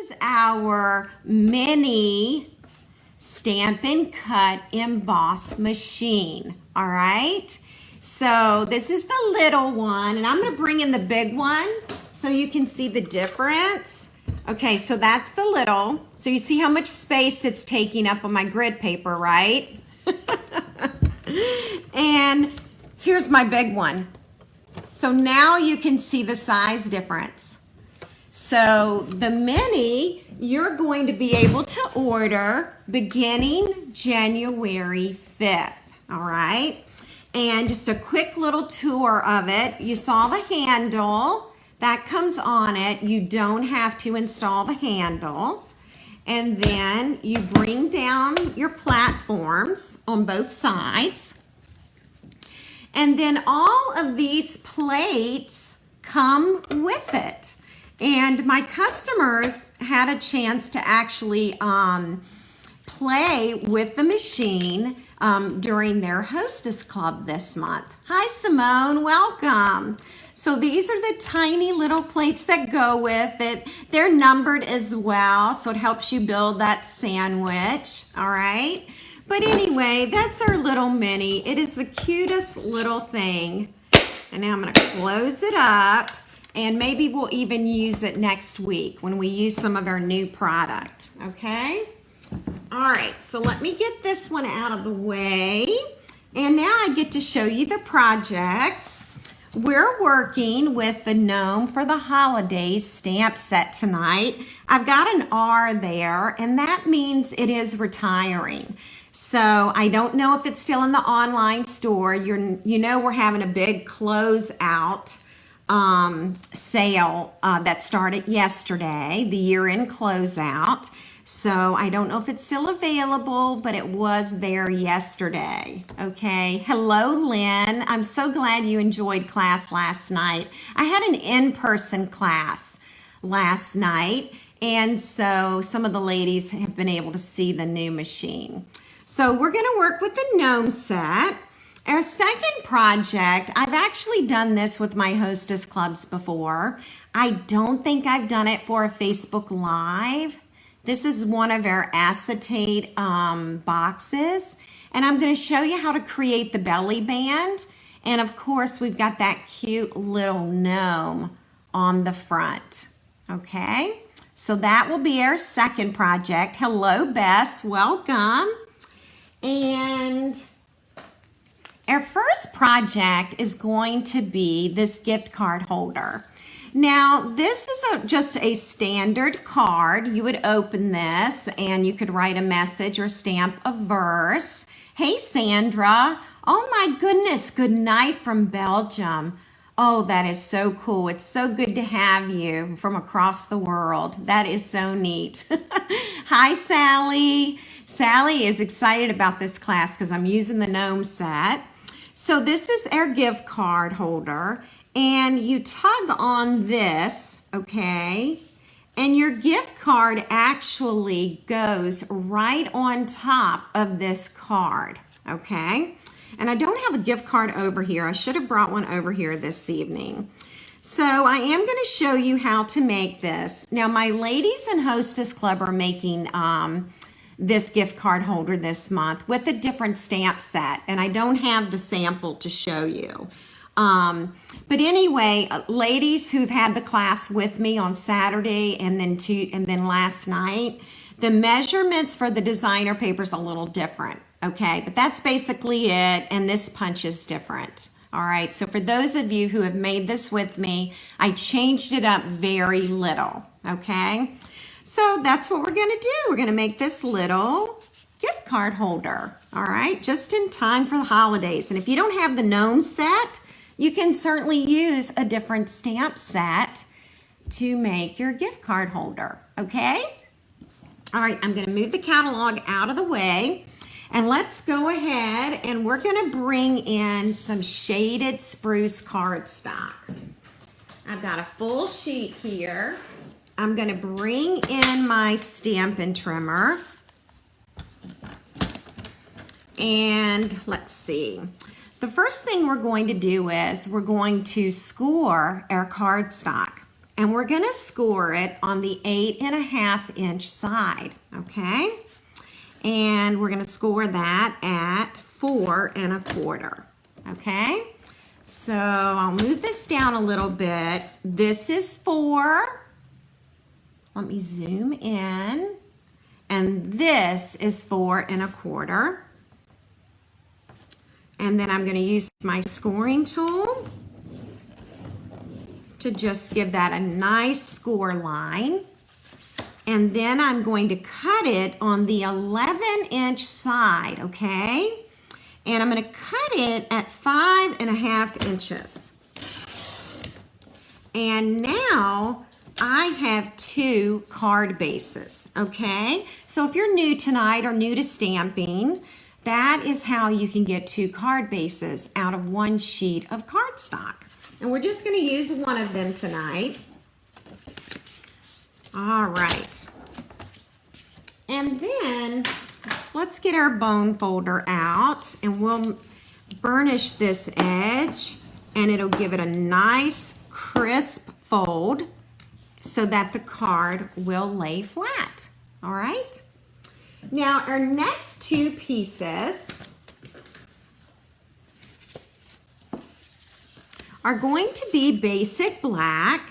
is our mini Stampin' Cut Emboss machine, all right? So this is the little one, and I'm gonna bring in the big one so you can see the difference. Okay, so that's the little. So you see how much space it's taking up on my grid paper, right? And here's my big one. So now you can see the size difference. So the mini, you're going to be able to order beginning January 5th, all right? And just a quick little tour of it. You saw the handle that comes on it. You don't have to install the handle. And then you bring down your platforms on both sides. And then all of these plates come with it. And my customers had a chance to actually play with the machine during their hostess club this month. Hi, Simone, welcome. So these are the tiny little plates that go with it. They're numbered as well, so it helps you build that sandwich, all right? But anyway, that's our little mini. It is the cutest little thing. And now I'm gonna close it up, and maybe we'll even use it next week when we use some of our new product, okay? All right, so let me get this one out of the way. And now I get to show you the projects. We're working with the Gnome for the Holidays stamp set tonight. I've got an R there, and that means it is retiring. So I don't know if it's still in the online store. You know we're having a big closeout sale that started yesterday, the year-end closeout. So I don't know if it's still available, but it was there yesterday, okay? Hello, Lynn. I'm so glad you enjoyed class last night. I had an in-person class last night, and so some of the ladies have been able to see the new machine. So we're gonna work with the Gnome set. Our second project, I've actually done this with my hostess clubs before. I don't think I've done it for a Facebook Live. This is one of our acetate boxes, and I'm going to show you how to create the belly band. And of course, we've got that cute little gnome on the front, okay? So that will be our second project. Hello, Bess, welcome. And our first project is going to be this gift card holder. Now, this is just a standard card. You would open this and you could write a message or stamp a verse. Hey, Sandra. Oh my goodness, good night from Belgium. Oh, that is so cool. It's so good to have you from across the world. That is so neat. Hi, Sally. Sally is excited about this class because I'm using the Gnome set. So this is our gift card holder. And you tug on this, okay, and your gift card actually goes right on top of this card, okay? And I don't have a gift card over here. I should have brought one over here this evening. So I am going to show you how to make this. Now, my ladies in Hostess Club are making this gift card holder this month with a different stamp set, and I don't have the sample to show you. But anyway, ladies who've had the class with me on Saturday and then last night, the measurements for the designer paper is a little different, okay? But that's basically it, and this punch is different. All right, so for those of you who have made this with me, I changed it up very little, okay? So that's what we're gonna do. We're gonna make this little gift card holder, all right? Just in time for the holidays. And if you don't have the Gnome set, you can certainly use a different stamp set to make your gift card holder, okay? All right, I'm gonna move the catalog out of the way, and let's go ahead and we're gonna bring in some shaded spruce cardstock. I've got a full sheet here. I'm gonna bring in my Stampin' trimmer, and let's see. The first thing we're going to do is we're going to score our cardstock. and we're gonna score it on the 8.5-inch side, okay? And we're gonna score that at 4 1/4, okay? So I'll move this down a little bit. This is 4. Let me zoom in. And this is 4 1/4. And then I'm going to use my scoring tool to just give that a nice score line. And then I'm going to cut it on the 11-inch side, okay? And I'm going to cut it at 5.5 inches. And now I have 2 card bases, okay? So if you're new tonight or new to stamping, that is how you can get 2 card bases out of 1 sheet of cardstock. And we're just going to use one of them tonight. All right. And then let's get our bone folder out and we'll burnish this edge and it'll give it a nice crisp fold so that the card will lay flat. All right. Now our next 2 pieces are going to be basic black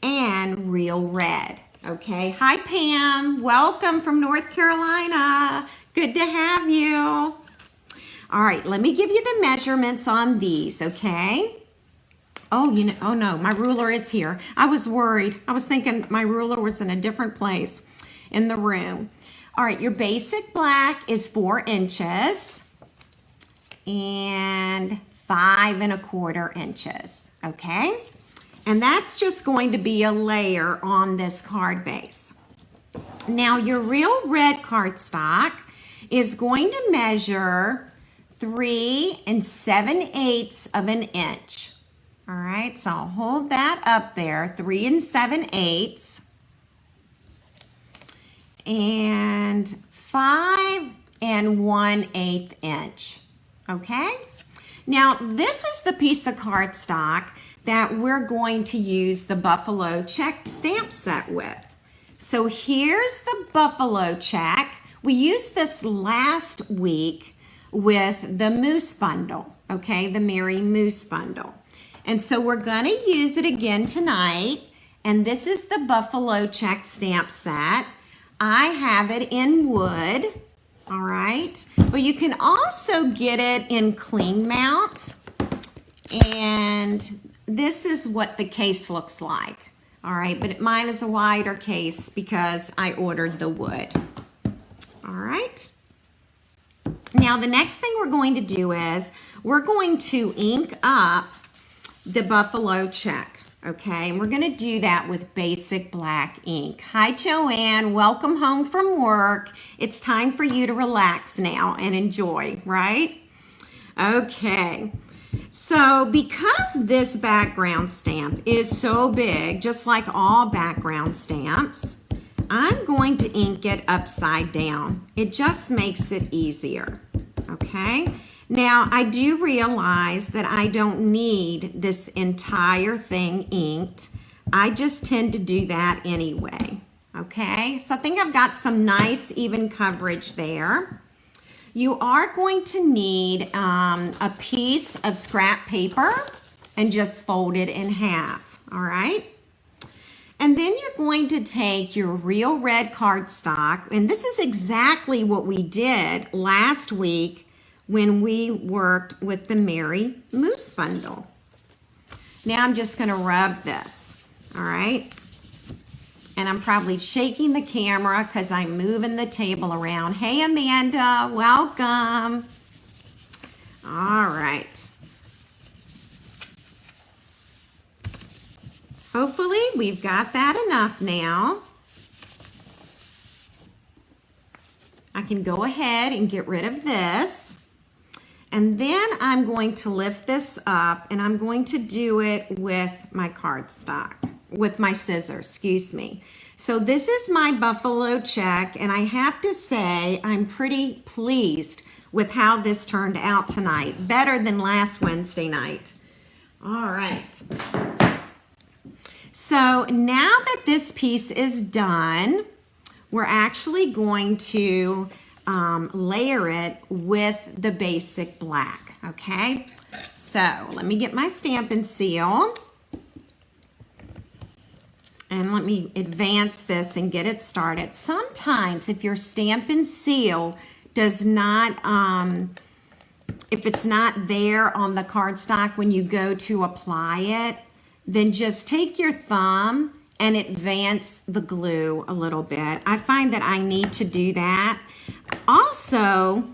and real red. Okay, hi Pam, welcome from North Carolina. Good to have you. All right, let me give you the measurements on these, okay? Oh, oh no, my ruler is here. I was worried. I was thinking my ruler was in a different place in the room. All right, your basic black is 4 inches and 5 1/4 inches, okay? And that's just going to be a layer on this card base. Now your real red cardstock is going to measure 3 7/8 of an inch. All right, so I'll hold that up there, 3 7/8. And 5 1/8 inch, okay? Now this is the piece of cardstock that we're going to use the buffalo check stamp set with. So here's the buffalo check. We used this last week with the moose bundle, okay, the Merry Moose bundle. And so we're gonna use it again tonight, and this is the buffalo check stamp set. I have it in wood, all right, but you can also get it in clean mount, and this is what the case looks like. All right, but mine is a wider case because I ordered the wood. All right. Now the next thing we're going to do is we're going to ink up the buffalo check, okay? And we're going to do that with basic black ink. Hi, Joanne. Welcome home from work. It's time for you to relax now and enjoy, right? Okay. So because this background stamp is so big, just like all background stamps, I'm going to ink it upside down. It just makes it easier, okay? Now, I do realize that I don't need this entire thing inked. I just tend to do that anyway, okay? So I think I've got some nice even coverage there. You are going to need a piece of scrap paper and just fold it in half, all right? And then you're going to take your real red cardstock, and this is exactly what we did last week when we worked with the Merry Moose bundle. Now I'm just gonna rub this, all right? And I'm probably shaking the camera because I'm moving the table around. Hey, Amanda, welcome. All right. Hopefully we've got that enough now. I can go ahead and get rid of this. And then I'm going to lift this up and I'm going to do it with my cardstock, with my scissors, excuse me. So this is my buffalo check, and I have to say I'm pretty pleased with how this turned out tonight, better than last Wednesday night. All right. So now that this piece is done, we're actually going to layer it with the basic black, okay? So let me get my Stampin' Seal. And let me advance this and get it started. Sometimes if your Stampin' Seal does not, if it's not there on the cardstock when you go to apply it, then just take your thumb and advance the glue a little bit. I find that I need to do that. Also,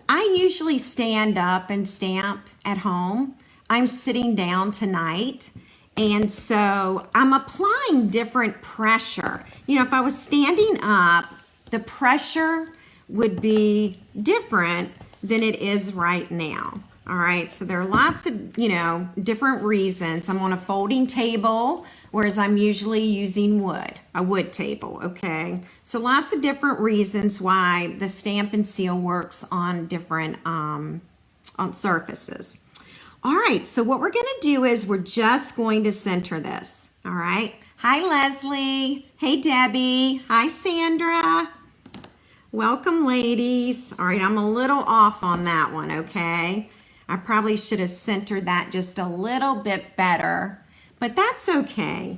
I usually stand up and stamp at home. I'm sitting down tonight, and so I'm applying different pressure. You know, if I was standing up, the pressure would be different than it is right now. All right, so there are lots of, you know, different reasons. I'm on a folding table, whereas I'm usually using wood, a wood table, okay? So lots of different reasons why the Stampin' Seal works on different on surfaces. All right, so what we're gonna do is we're just going to center this, all right? Hi, Leslie. Hey, Debbie. Hi, Sandra. Welcome, ladies. All right, I'm a little off on that one, okay? I probably should have centered that just a little bit better, but that's okay.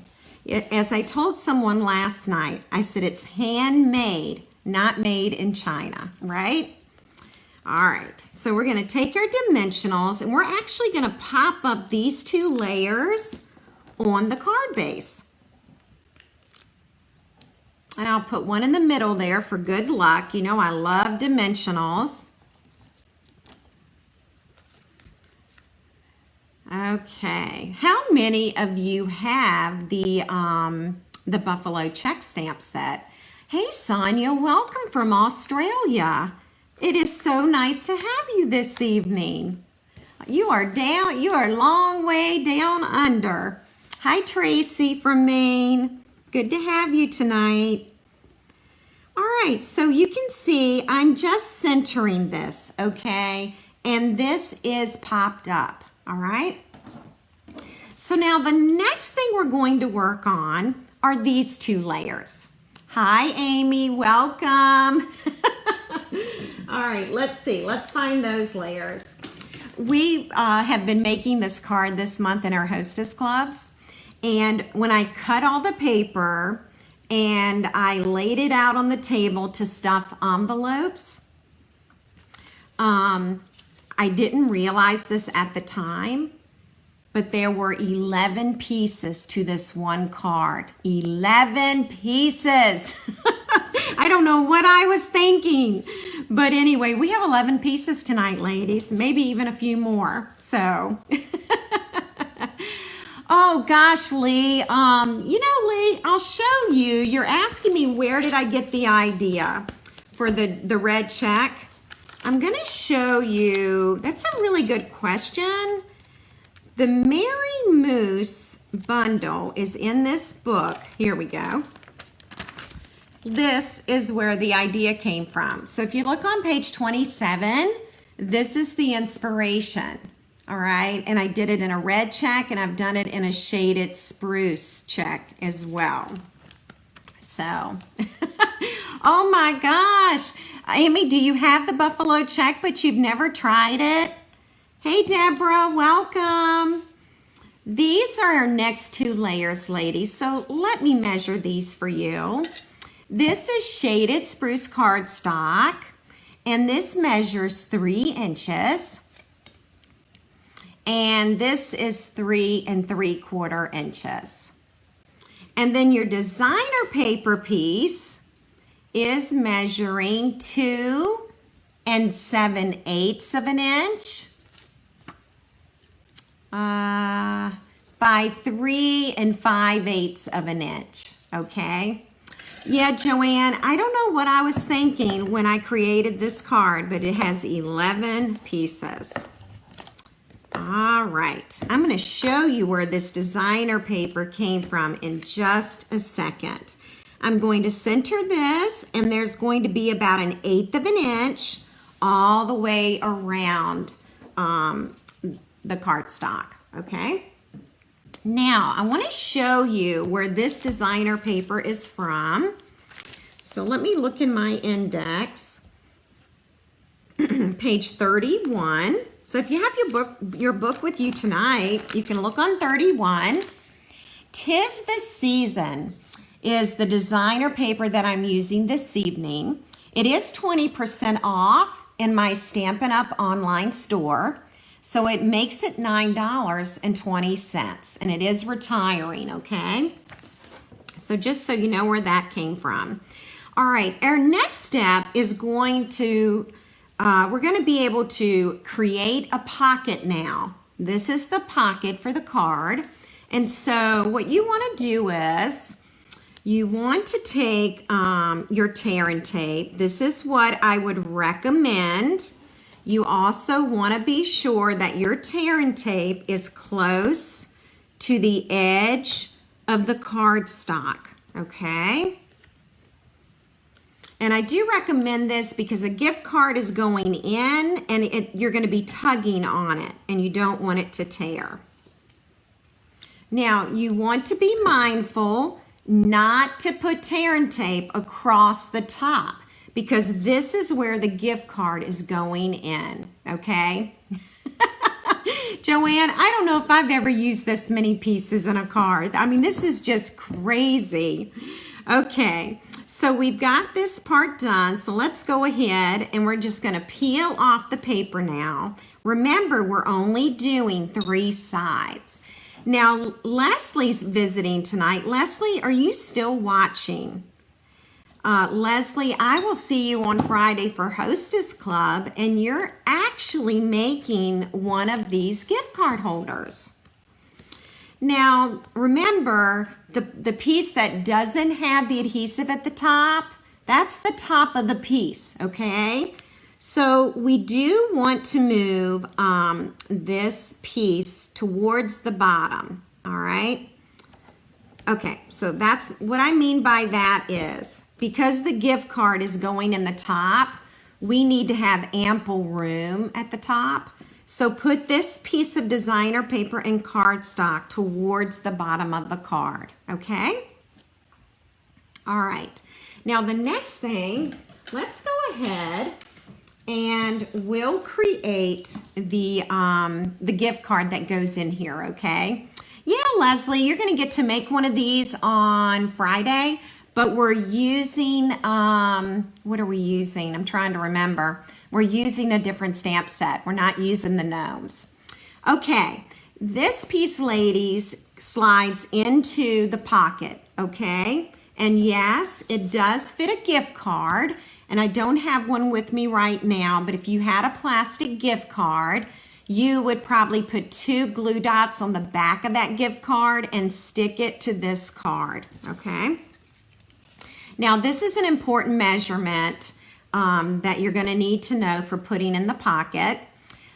As I told someone last night, I said it's handmade, not made in China, right? All right, so we're gonna take our dimensionals and we're actually gonna pop up these two layers on the card base. And I'll put one in the middle there for good luck. You know, I love dimensionals. Okay, how many of you have the buffalo check stamp set? Hey, Sonia, welcome from Australia. It is so nice to have you this evening. You are a long way down under. Hi, Tracy from Maine. Good to have you tonight. All right, so you can see I'm just centering this, okay? And this is popped up. All right. So now the next thing we're going to work on are these two layers. Hi, Amy. Welcome. All right. Let's see. Let's find those layers. We have been making this card this month in our hostess clubs. And when I cut all the paper and I laid it out on the table to stuff envelopes, I didn't realize this at the time, but there were 11 pieces to this one card. 11 pieces. I don't know what I was thinking. But anyway, we have 11 pieces tonight, ladies. Maybe even a few more. So, oh gosh, Lee. You know, Lee, I'll show you. You're asking me where did I get the idea for the red check. I'm going to show you, that's a really good question. The Mary Moose bundle is in this book. Here we go. This is where the idea came from. So if you look on page 27, this is the inspiration, all right? And I did it in a red check and I've done it in a shaded spruce check as well. So, oh my gosh. Amy, do you have the buffalo check, but you've never tried it? Hey, Deborah, welcome. These are our next two layers, ladies. So let me measure these for you. This is shaded spruce cardstock, and this measures 3 inches. And this is 3 3/4 inches. And then your designer paper piece is measuring 2 7/8 of an inch by 3 5/8 of an inch, okay? Yeah, Joanne, I don't know what I was thinking when I created this card, but it has 11 pieces. All right, I'm going to show you where this designer paper came from in just a second. I'm going to center this, and there's going to be about 1/8 of an inch all the way around the cardstock, okay? Now, I want to show you where this designer paper is from. So let me look in my index. Page 31. So if you have your book with you tonight, you can look on 31. 'Tis the Season is the designer paper that I'm using this evening. It is 20% off in my Stampin' Up! Online store. So it makes it $9.20, and it is retiring, okay? So just so you know where that came from. All right, our next step is going to, we're going to be able to create a pocket now. This is the pocket for the card. And so what you want to do is, you want to take your tear and tape. This is what I would recommend. You also want to be sure that your tear and tape is close to the edge of the cardstock, okay? And I do recommend this because a gift card is going in and you're going to be tugging on it and you don't want it to tear. Now, you want to be mindful not to put tear and tape across the top, because this is where the gift card is going in, okay? Joanne, I don't know if I've ever used this many pieces in a card. I mean, this is just crazy. Okay, so we've got this part done, so let's go ahead and we're just gonna peel off the paper now. Remember, we're only doing 3 sides. Now, Leslie's visiting tonight. Leslie, are you still watching? Leslie, I will see you on Friday for Hostess Club, and you're actually making one of these gift card holders. Now, remember, the piece that doesn't have the adhesive at the top, that's the top of the piece, okay? So we do want to move this piece towards the bottom, all right? Okay, so that's what I mean by that is, because the gift card is going in the top, we need to have ample room at the top. So put this piece of designer paper and cardstock towards the bottom of the card, okay? All right, now the next thing, let's go ahead and we'll create the gift card that goes in here, okay? Yeah, Leslie, you're gonna get to make one of these on Friday, but we're using, what are we using? I'm trying to remember. We're using a different stamp set. We're not using the gnomes. Okay, this piece, ladies, slides into the pocket, okay? And yes, it does fit a gift card, and I don't have one with me right now, but if you had a plastic gift card, you would probably put 2 glue dots on the back of that gift card and stick it to this card, okay? Now, this is an important measurement that you're going to need to know for putting in the pocket.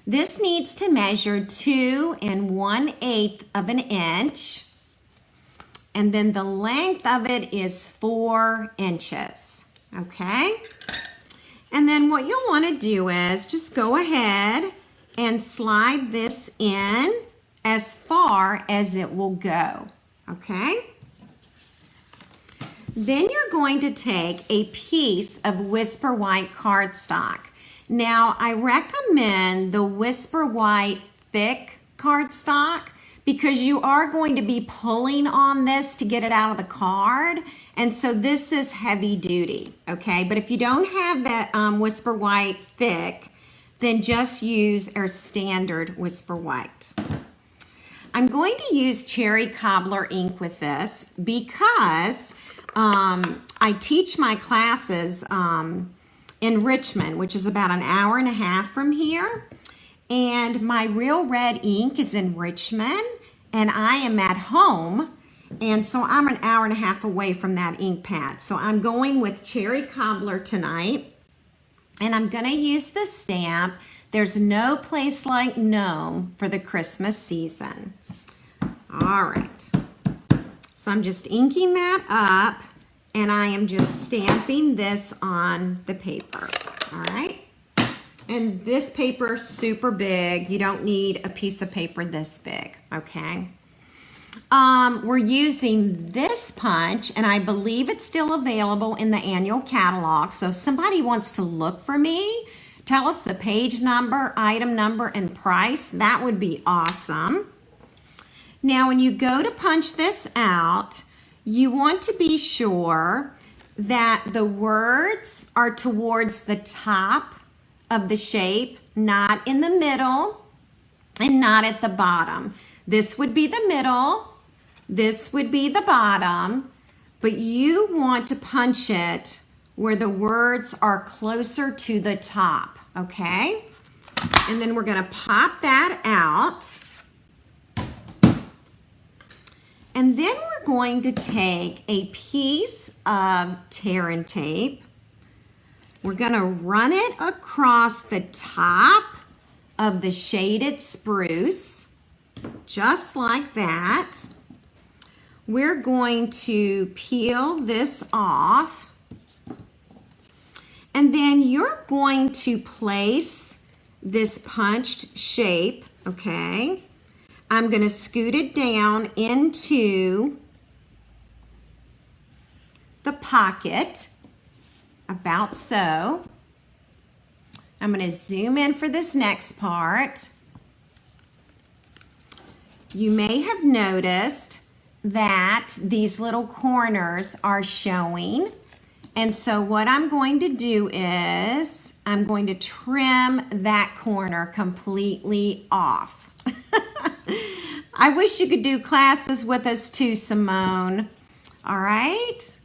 This needs to measure 2 1/8 of an inch, and then the length of it is 4 inches, okay? And then what you'll want to do is just go ahead and slide this in as far as it will go, okay? Then you're going to take a piece of Whisper White cardstock. Now, I recommend the Whisper White thick cardstock because you are going to be pulling on this to get it out of the card. And so this is heavy duty, okay? But if you don't have that Whisper White thick, then just use our standard Whisper White. I'm going to use cherry cobbler ink with this because I teach my classes in Richmond, which is about an hour and a half from here. And my Real Red ink is in Richmond, and I am at home. And so I'm an hour and a half away from that ink pad. So I'm going with cherry cobbler tonight. And I'm going to use the stamp, There's No Place Like Gnome for the Christmas season. All right. So I'm just inking that up, and I am just stamping this on the paper. All right. And this paper is super big. You don't need a piece of paper this big, okay? we're using this punch, and I believe it's still available in the annual catalog. So if somebody wants to look for me, tell us the page number, item number, and price. That would be awesome. Now, when you go to punch this out, you want to be sure that the words are towards the top of the shape, not in the middle and not at the bottom. This would be the middle, this would be the bottom, but you want to punch it where the words are closer to the top, okay? And then we're gonna pop that out. And then we're going to take a piece of tear and tape. We're gonna run it across the top of the shaded spruce, just like that. We're going to peel this off. And then you're going to place this punched shape, okay? I'm going to scoot it down into the pocket, about so. I'm going to zoom in for this next part. You may have noticed that these little corners are showing. And so what I'm going to do is I'm going to trim that corner completely off. I wish you could do classes with us too, Simone. All right.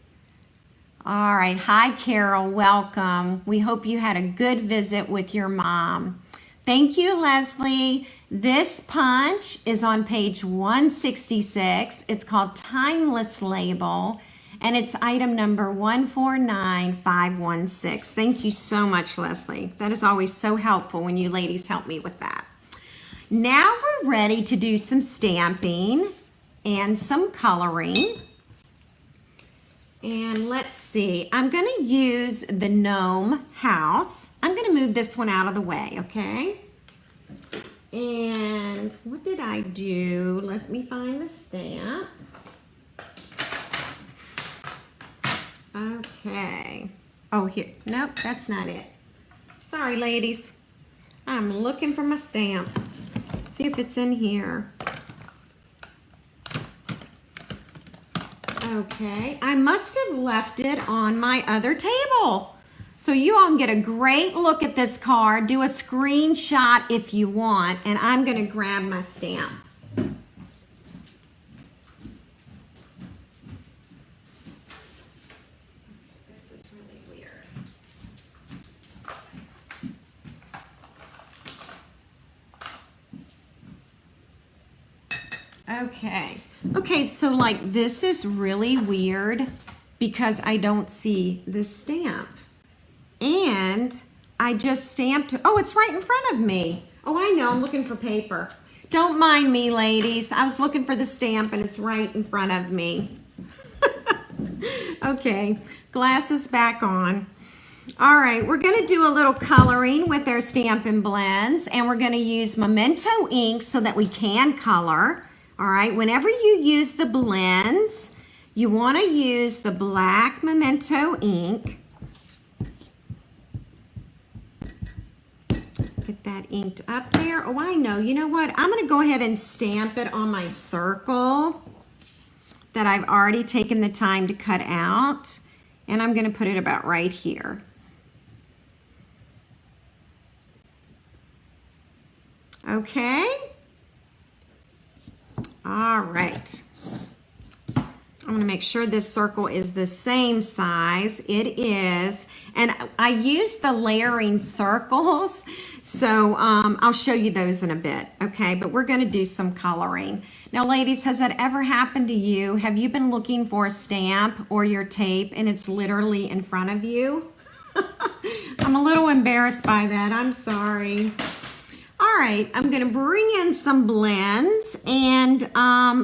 All right. Hi, Carol. Welcome. We hope you had a good visit with your mom. Thank you, Leslie. This punch is on page 166. It's called Timeless Label, and it's item number 149516. Thank you so much, Leslie. That is always so helpful when you ladies help me with that. Now we're ready to do some stamping and some coloring. And let's see, I'm going to use the Gnome house. I'm going to move this one out of the way, okay? And what did I do? Let me find the stamp. Okay. Oh, here. Nope, that's not it. Sorry, ladies. I'm looking for my stamp. See if it's in here. Okay, I must have left it on my other table. So you all can get a great look at this card. Do a screenshot if you want, and I'm gonna grab my stamp. This is really weird. Okay, so like this is really weird because I don't see the stamp. And I just stamped, oh, it's right in front of me. Oh, I know, I'm looking for paper. Don't mind me, ladies. I was looking for the stamp and it's right in front of me. Okay, glasses back on. All right, we're gonna do a little coloring with our Stampin' Blends, and we're gonna use Memento ink so that we can color. All right, whenever you use the blends, you wanna use the black Memento ink. Get that inked up there. Oh, I know, you know what? I'm gonna go ahead and stamp it on my circle that I've already taken the time to cut out, and I'm gonna put it about right here. Okay. All right. I'm gonna make sure this circle is the same size. It is, and I use the layering circles, so I'll show you those in a bit, okay? But we're gonna do some coloring. Now, ladies, has that ever happened to you? Have you been looking for a stamp or your tape and it's literally in front of you? I'm a little embarrassed by that, I'm sorry. All right, I'm gonna bring in some blends, and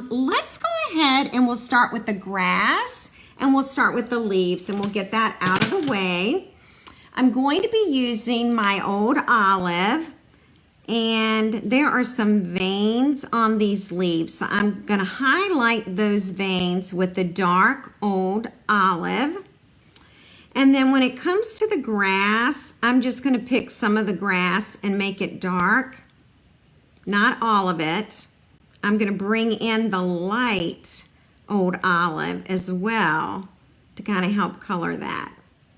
let's go ahead and we'll start with the grass and we'll start with the leaves, and we'll get that out of the way. I'm going to be using my old olive, And there are some veins on these leaves. So I'm going to highlight those veins with the dark old olive. And then when it comes to the grass, I'm just going to pick some of the grass and make it dark. Not all of it. I'm going to bring in the light old olive as well to kind of help color that.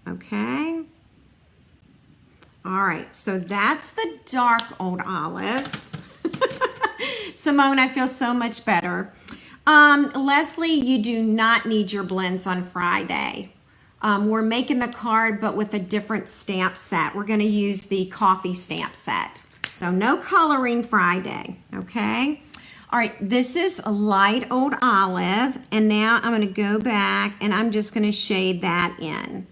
Okay. All right, so that's the dark old olive. Simone, I feel so much better. Leslie, you do not need your blends on Friday. We're making the card, but with a different stamp set. We're going to use the coffee stamp set. So no coloring Friday, okay? All right, this is a light old olive, and now I'm going to go back and I'm just going to shade that in.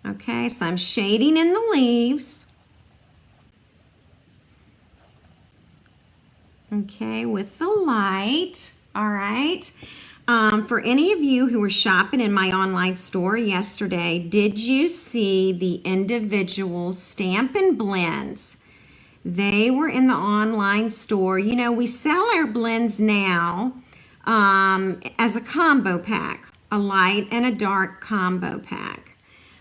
Okay, so I'm shading in the leaves. Okay, with the light. All right. For any of you who were shopping in my online store yesterday, did you see the individual Stampin' blends? They were in the online store. You know, we sell our blends now as a combo pack, a light and a dark combo pack.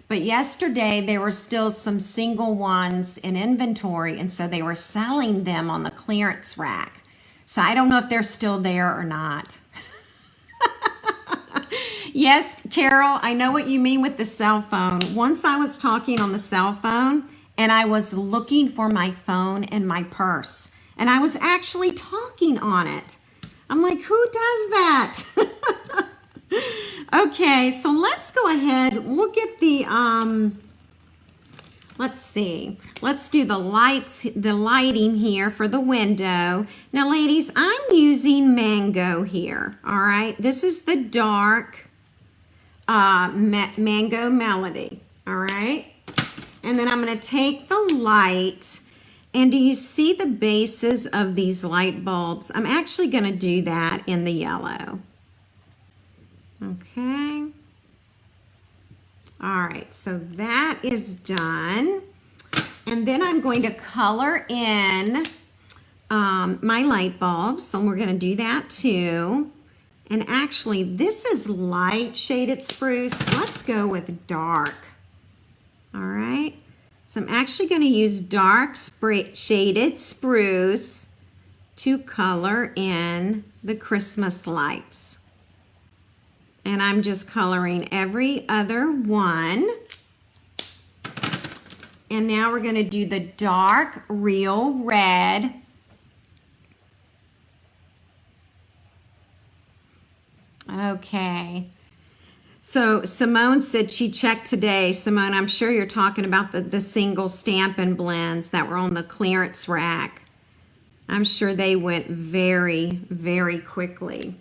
But yesterday there were still some single ones in inventory, and so they were selling them on the clearance rack. So I don't know if they're still there or not. Yes, Carol, I know what you mean with the cell phone. Once I was talking on the cell phone and I was looking for my phone in my purse, and I was actually talking on it. I'm like, who does that? Okay, so let's go ahead. We'll get the, let's see. Let's do the lighting here for the window. Now, ladies, I'm using Mango here, all right? This is the dark Mango Melody, all right? And then I'm going to take the light, and do you see the bases of these light bulbs? I'm actually going to do that in the yellow. Okay. All right, so that is done. And then I'm going to color in my light bulbs. So we're going to do that too. And actually, this is light shaded spruce. Let's go with dark. All right. So I'm actually going to use dark shaded spruce to color in the Christmas lights. And I'm just coloring every other one. And now we're going to do the dark real red. Okay. So Simone said she checked today. Simone, I'm sure you're talking about the single Stampin' blends that were on the clearance rack. I'm sure they went very, very quickly.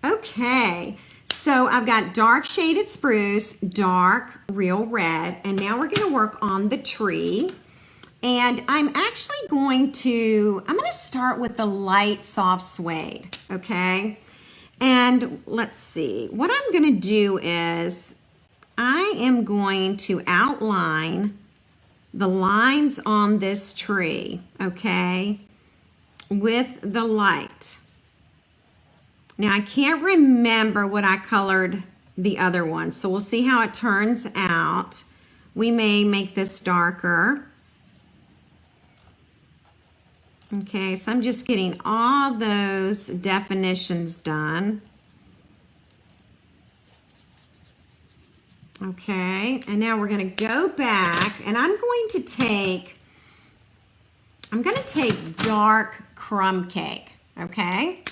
Okay. So I've got dark shaded spruce, dark real red, and now we're going to work on the tree. And I'm actually going to start with the light soft suede, okay? And let's see, what I'm going to do is I am going to outline the lines on this tree, okay, with the light. Now, I can't remember what I colored the other one, so we'll see how it turns out. We may make this darker. Okay, so I'm just getting all those definitions done. Okay, and now we're going to go back, and I'm going to take dark crumb cake, okay?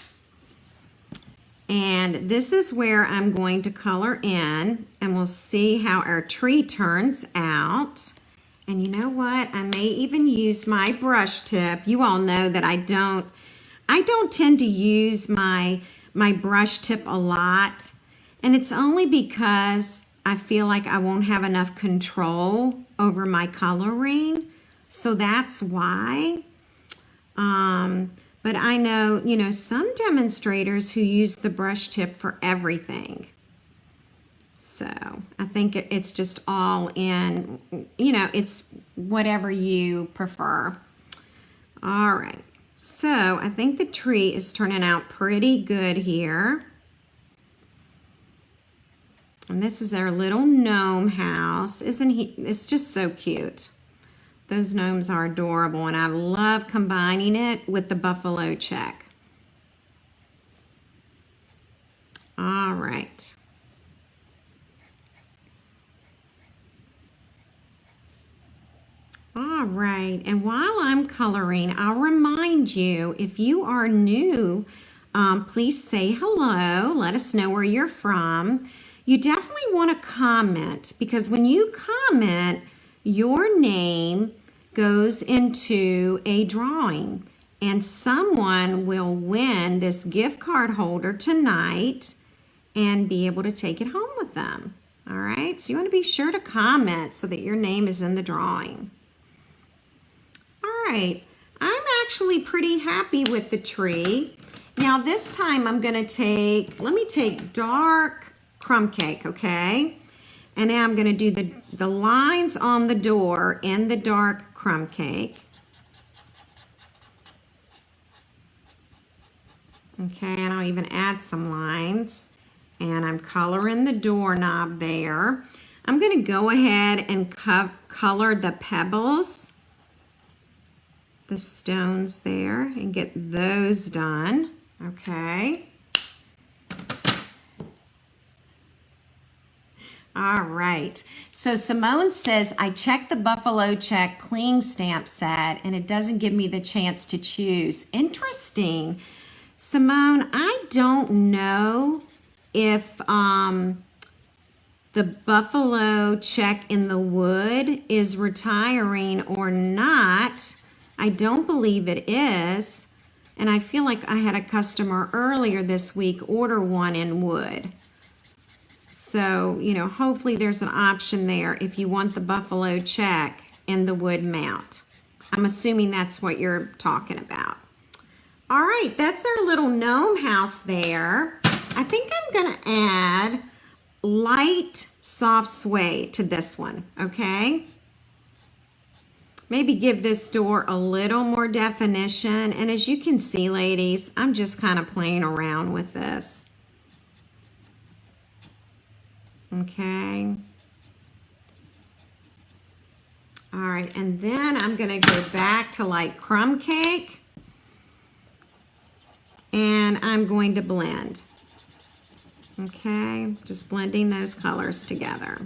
And this is where I'm going to color in, and we'll see how our tree turns out. And you know what? I may even use my brush tip. You all know that I don't tend to use my brush tip a lot. And it's only because I feel like I won't have enough control over my coloring. So that's why. But I know, you know, some demonstrators who use the brush tip for everything. So I think it's just all in, you know, it's whatever you prefer. All right, so I think the tree is turning out pretty good here. And this is our little gnome house. Isn't he? It's just so cute. Those gnomes are adorable, and I love combining it with the buffalo check. All right. All right, and while I'm coloring, I'll remind you, if you are new, please say hello. Let us know where you're from. You definitely want to comment, because when you comment, your name goes into a drawing, and someone will win this gift card holder tonight and be able to take it home with them. All right, so you want to be sure to comment so that your name is in the drawing. All right, I'm actually pretty happy with the tree. Now this time I'm going to let me take dark crumb cake, okay? And now I'm going to do the lines on the door in the dark crumb cake. Okay, and I'll even add some lines. And I'm coloring the doorknob there. I'm going to go ahead and color the pebbles, the stones there, and get those done. Okay. All right. So Simone says, I checked the Buffalo Check cling stamp set and it doesn't give me the chance to choose. Interesting. Simone, I don't know if the Buffalo Check in the wood is retiring or not. I don't believe it is. And I feel like I had a customer earlier this week order one in wood. So, you know, hopefully there's an option there if you want the Buffalo Check in the wood mount. I'm assuming that's what you're talking about. All right, that's our little gnome house there. I think I'm gonna add light soft suede to this one, okay? Maybe give this door a little more definition. And as you can see, ladies, I'm just kind of playing around with this. Okay. All right, and then I'm gonna go back to like crumb cake. And I'm going to blend. Okay, just blending those colors together.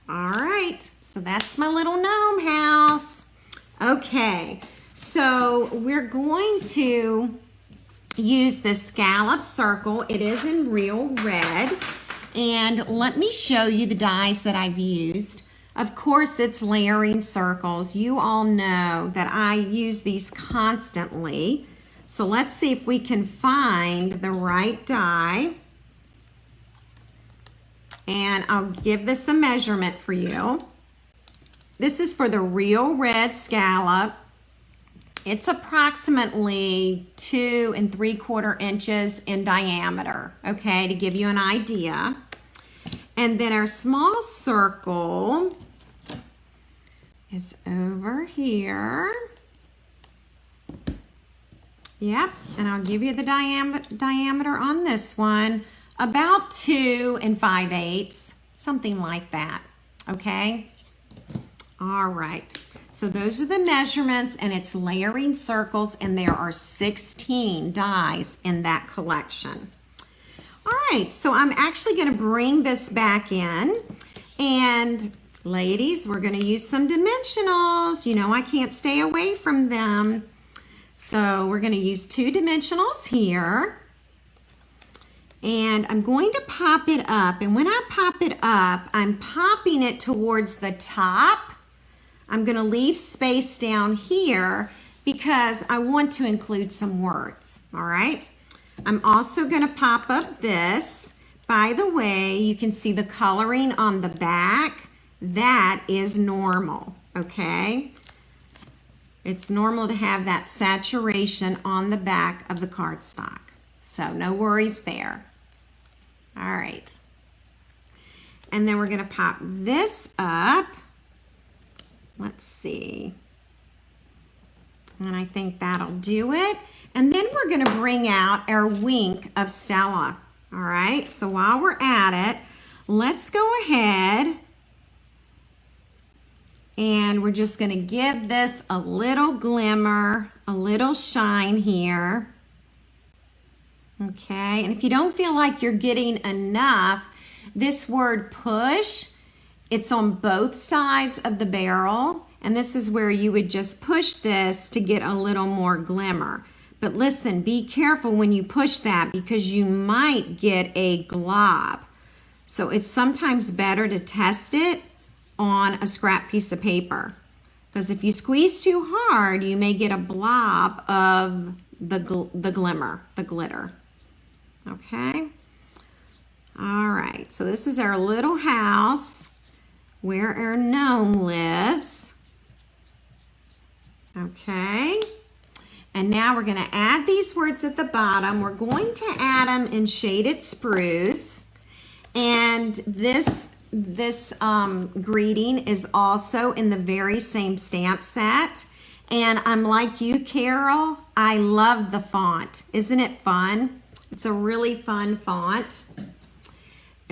All right, so that's my little gnome house. Okay, so we're going to use the scallop circle. It is in real red. And let me show you the dies that I've used. Of course, it's layering circles. You all know that I use these constantly. So let's see if we can find the right die. And I'll give this a measurement for you. This is for the real red scallop. It's approximately 2 3/4 inches in diameter, okay, to give you an idea. And then our small circle is over here. Yep, and I'll give you the diameter on this one, about 2 5/8, something like that, okay? All right, so those are the measurements, and it's layering circles, and there are 16 dies in that collection. All right, so I'm actually gonna bring this back in, and ladies, we're gonna use some dimensionals. You know I can't stay away from them. So we're gonna use 2 dimensionals here. And I'm going to pop it up, and when I pop it up, I'm popping it towards the top. I'm gonna leave space down here because I want to include some words, all right? I'm also gonna pop up this. By the way, you can see the coloring on the back. That is normal, okay? It's normal to have that saturation on the back of the cardstock. So no worries there. All right. And then we're going to pop this up. Let's see. And I think that'll do it. And then we're going to bring out our wink of Stella. All right, so while we're at it, let's go ahead and we're just going to give this a little glimmer, a little shine here. Okay, and if you don't feel like you're getting enough, this word push, it's on both sides of the barrel, and this is where you would just push this to get a little more glimmer. But listen, be careful when you push that because you might get a glob. So it's sometimes better to test it on a scrap piece of paper, because if you squeeze too hard, you may get a blob of the glimmer, the glitter. Okay. All right, so this is our little house where our gnome lives. Okay. And now we're going to add these words at the bottom. We're going to add them in shaded spruce. And this greeting is also in the very same stamp set. And I'm like you, Carol, I love the font. Isn't it fun? It's a really fun font.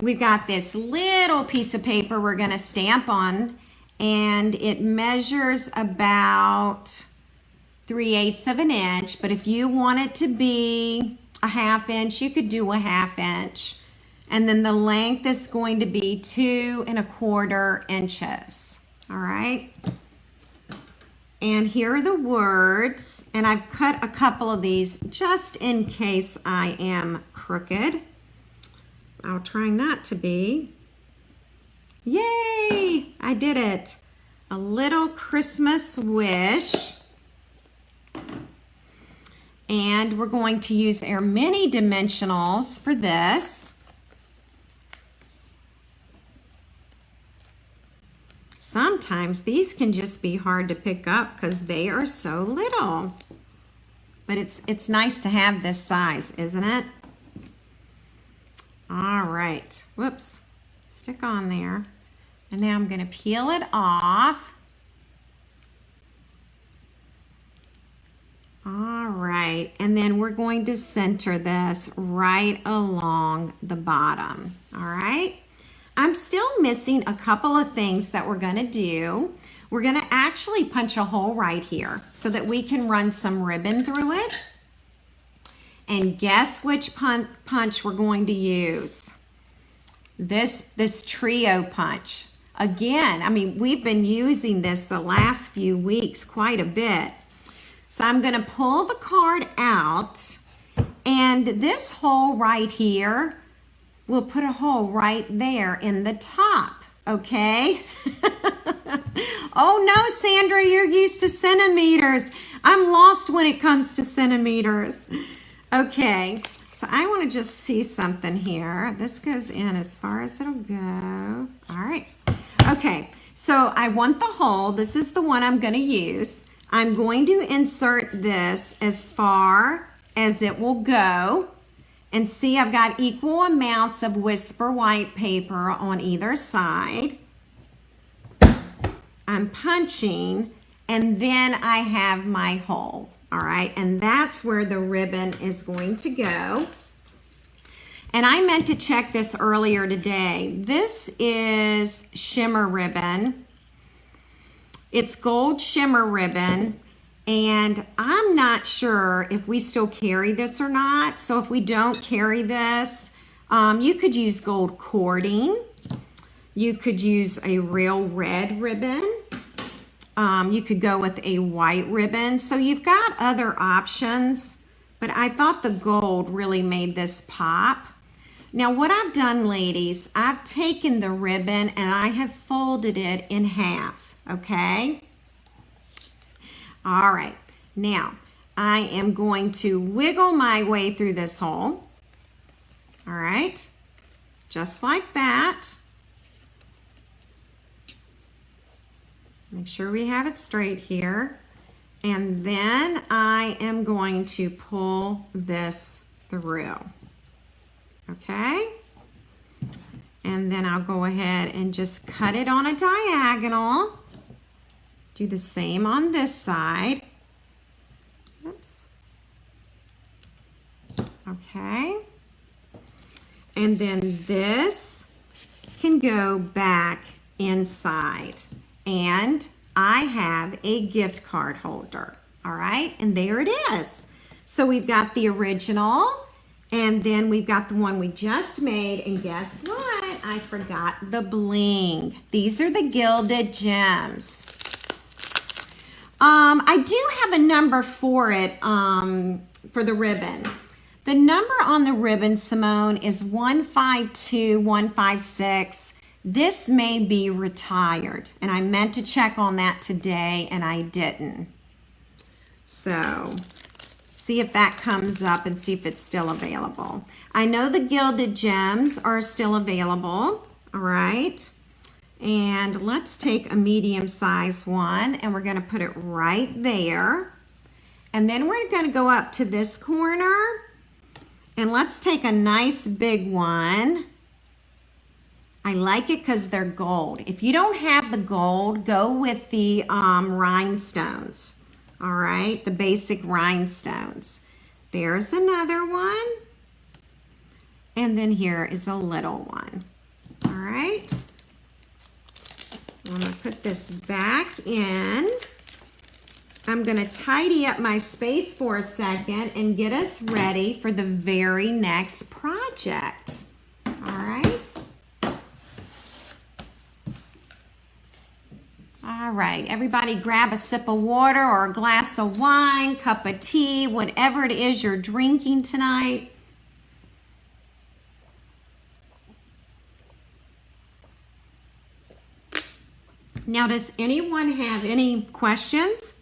We've got this little piece of paper we're going to stamp on, and it measures about 3/8 of an inch, but if you want it to be a 1/2 inch, you could do a 1/2 inch. And then the length is going to be 2 1/4 inches. All right. And here are the words, and I've cut a couple of these just in case I am crooked. I'll try not to be. Yay! I did it. A little Christmas wish. And we're going to use our mini dimensionals for this. Sometimes these can just be hard to pick up because they are so little. But it's nice to have this size, isn't it? All right. Whoops. Stick on there. And now I'm going to peel it off. All right. And then we're going to center this right along the bottom. All right. I'm still missing a couple of things that we're going to do. We're going to actually punch a hole right here so that we can run some ribbon through it. And guess which punch we're going to use? This trio punch. Again, I mean, we've been using this the last few weeks quite a bit. So I'm going to pull the card out, and this hole right here, we'll put a hole right there in the top, okay? Oh no, Sandra, you're used to centimeters. I'm lost when it comes to centimeters. Okay, so I want to just see something here. This goes in as far as it'll go. All right. Okay, so I want the hole. This is the one I'm going to use. I'm going to insert this as far as it will go. And see, I've got equal amounts of Whisper white paper on either side. I'm punching, and then I have my hole. All right, and that's where the ribbon is going to go. And I meant to check this earlier today. This is shimmer ribbon. It's gold shimmer ribbon. And I'm not sure if we still carry this or not. So if we don't carry this, you could use gold cording. You could use a real red ribbon. You could go with a white ribbon. So you've got other options, but I thought the gold really made this pop. Now what I've done, ladies, I've taken the ribbon and I have folded it in half, okay? All right, now I am going to wiggle my way through this hole. All right, just like that. Make sure we have it straight here. And then I am going to pull this through. Okay? And then I'll go ahead and just cut it on a diagonal. Do the same on this side. Oops. Okay. And then this can go back inside. And I have a gift card holder. All right, and there it is. So we've got the original, and then we've got the one we just made, and guess what? I forgot the bling. These are the gilded gems. I do have a number for it, for the ribbon. The number on the ribbon, Simone, is 152156. This may be retired, and I meant to check on that today, and I didn't. So, see if that comes up and see if it's still available. I know the gilded gems are still available, all right? And let's take a medium-sized one, and we're gonna put it right there. And then we're gonna go up to this corner, and let's take a nice big one. I like it because they're gold. If you don't have the gold, go with the rhinestones. All right, the basic rhinestones. There's another one. And then here is a little one. All right. I'm gonna put this back in. I'm gonna tidy up my space for a second and get us ready for the very next project. All right. All right, everybody grab a sip of water or a glass of wine, cup of tea, whatever it is you're drinking tonight. Now, does anyone have any questions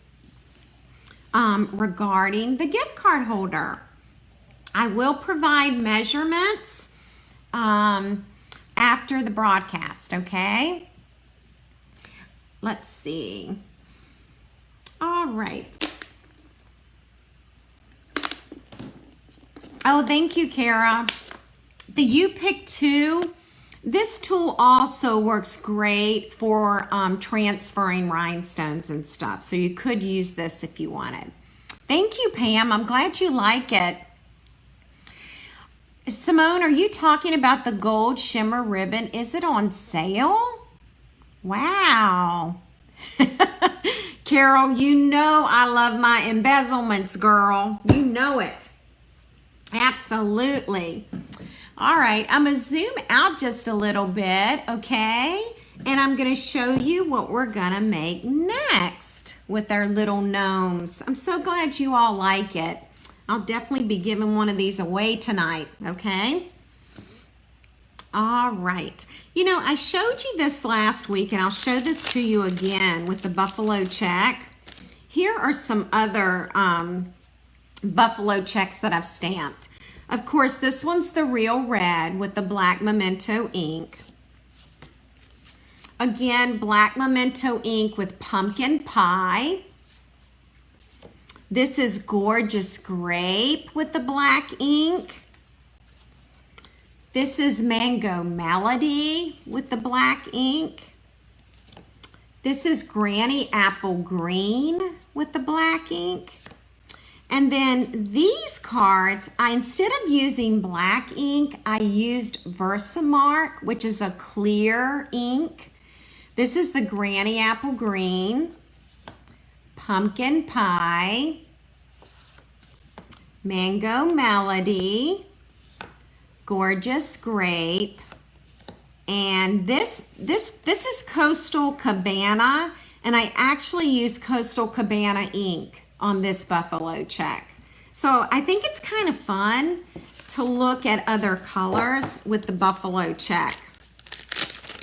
regarding the gift card holder? I will provide measurements after the broadcast, okay? Let's see. All right. Oh, thank you, Kara. The You Pick 2, this tool also works great for transferring rhinestones and stuff. So you could use this if you wanted. Thank you, Pam. I'm glad you like it. Simone, are you talking about the gold shimmer ribbon? Is it on sale? Wow. Carol, you know I love my embezzlements, girl. You know it. Absolutely. All right, I'm going to zoom out just a little bit, okay? And I'm going to show you what we're going to make next with our little gnomes. I'm so glad you all like it. I'll definitely be giving one of these away tonight, okay? All right. You know, I showed you this last week, and I'll show this to you again with the buffalo check. Here are some other buffalo checks that I've stamped. Of course, this one's the real red with the black memento ink. Again, black memento ink with pumpkin pie. This is gorgeous grape with the black ink. This is mango melody with the black ink. This is granny apple green with the black ink. And then these cards, instead of using black ink, I used Versamark, which is a clear ink. This is the granny apple green, pumpkin pie, mango melody, gorgeous grape, and this is Coastal Cabana, and I actually use Coastal Cabana ink on this buffalo check. So I think it's kind of fun to look at other colors with the buffalo check.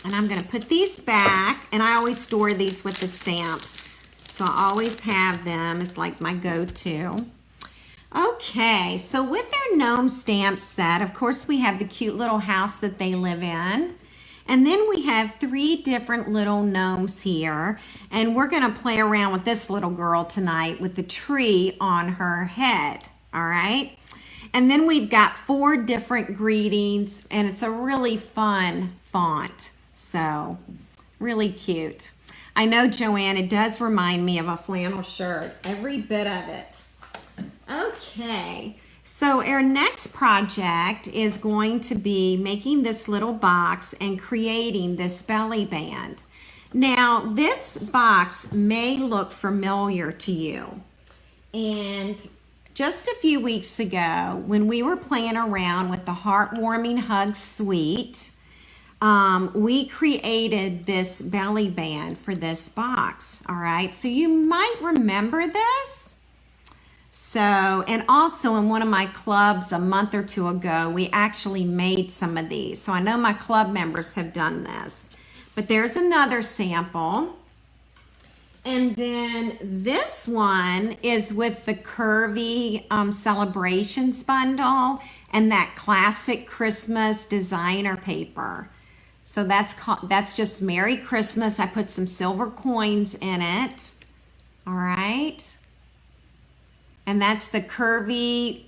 And I'm going to put these back, and I always store these with the stamp. So I always have them. It's like my go-to. Okay, so with our gnome stamp set, of course we have the cute little house that they live in. And then we have 3 different little gnomes here. And we're going to play around with this little girl tonight with the tree on her head. All right. And then we've got 4 different greetings, and it's a really fun font. So, really cute. I know, Joanne, it does remind me of a flannel shirt, every bit of it. Okay, so our next project is going to be making this little box and creating this belly band. Now, this box may look familiar to you. And just a few weeks ago, when we were playing around with the Heartwarming Hug Suite, we created this belly band for this box. All right, so you might remember this. So, and also in one of my clubs a month or 2 ago, we actually made some of these. So I know my club members have done this. But there's another sample. And then this one is with the curvy celebrations bundle and that classic Christmas designer paper. So that's just Merry Christmas. I put some silver coins in it. All right. And that's the curvy